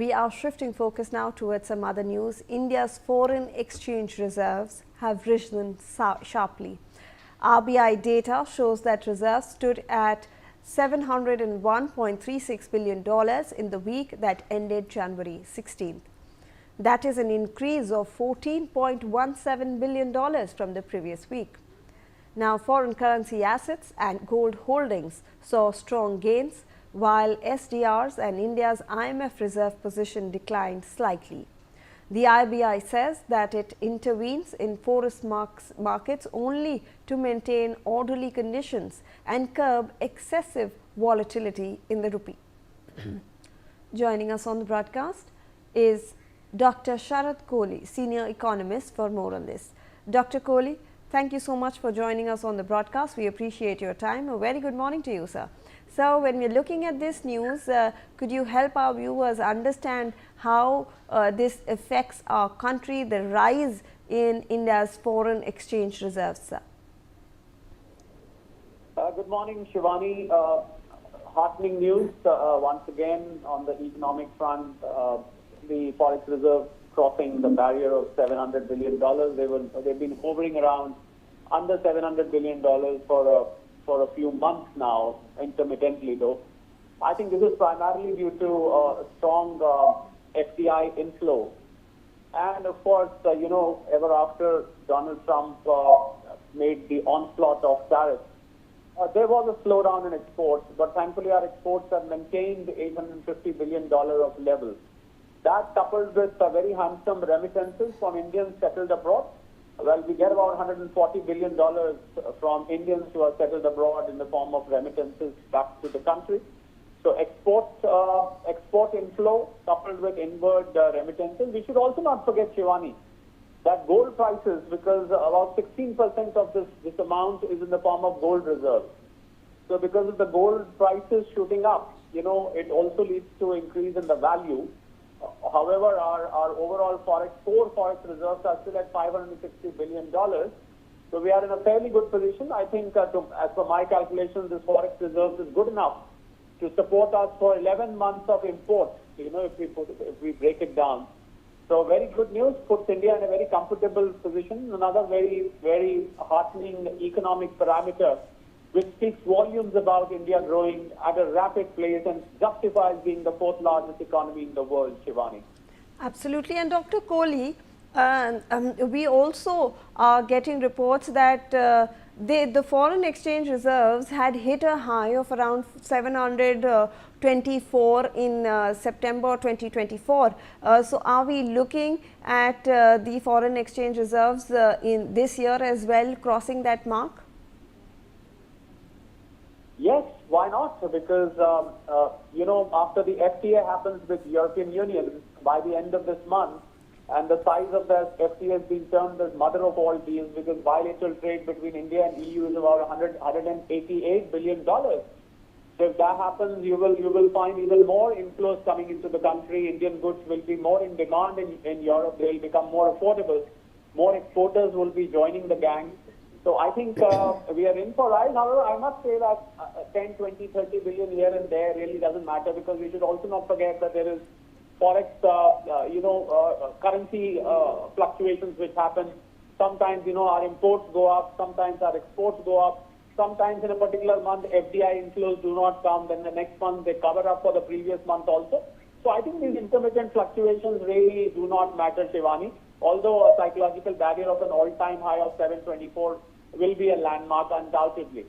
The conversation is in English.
We are shifting focus now towards some other news. India's foreign exchange reserves have risen sharply. RBI data shows that reserves stood at $701.36 billion in the week that ended January 16th. That is an increase of $14.17 billion from the previous week. Now, foreign currency assets and gold holdings saw strong gains, while SDRs and India's IMF reserve position declined slightly. The RBI says that it intervenes in Forex markets only to maintain orderly conditions and curb excessive volatility in the rupee. Joining us on the broadcast is Dr. Sharad Kohli, senior economist, for more on this. Dr. Kohli, thank you so much for joining us on the broadcast. We appreciate your time. A very good morning to you, sir. So, when we are looking at this news, could you help our viewers understand how this affects our country, the rise in India's foreign exchange reserves, sir? Good morning, Shivani. Heartening news once again on the economic front. The Forex reserve crossing the barrier of $700 billion. They've been hovering around under $700 billion for a few months now, intermittently though. I think this is primarily due to strong FDI inflow. And of course, ever after Donald Trump made the onslaught of tariffs, there was a slowdown in exports, but thankfully our exports have maintained $850 billion of level. That coupled with very handsome remittances from Indians settled abroad. Well, we get about $140 billion from Indians who are settled abroad in the form of remittances back to the country. So export inflow coupled with inward remittances. We should also not forget, Shivani, that gold prices, because about 16% of this amount is in the form of gold reserves. So because of the gold prices shooting up, it also leads to increase in the value. However, our overall core Forex reserves are still at $560 billion. So we are in a fairly good position. I think, as per my calculations, this Forex reserve is good enough to support us for 11 months of imports, if we break it down. So very good news, puts India in a very comfortable position. Another very, very heartening economic parameter which speaks volumes about India growing at a rapid pace and justifies being the fourth largest economy in the world, Shivani. Absolutely. And Dr. Kohli, we also are getting reports that the foreign exchange reserves had hit a high of around 724 in September 2024. So, are we looking at the foreign exchange reserves in this year as well crossing that mark? Yes, why not? Because, after the FTA happens with European Union by the end of this month, and the size of that FTA has been termed as mother of all deals, because bilateral trade between India and EU is about $188 billion. So if that happens, you will find even more inflows coming into the country. Indian goods will be more in demand in Europe. They will become more affordable. More exporters will be joining the gang. So I think we are in for a ride. However, I must say that 10, 20, 30 billion here and there really doesn't matter, because we should also not forget that there is Forex, currency fluctuations which happen. Sometimes, our imports go up, sometimes our exports go up. Sometimes in a particular month, FDI inflows do not come, then the next month they cover up for the previous month also. So I think these intermittent fluctuations really do not matter, Shivani, although a psychological barrier of an all-time high of 724 will be a landmark undoubtedly.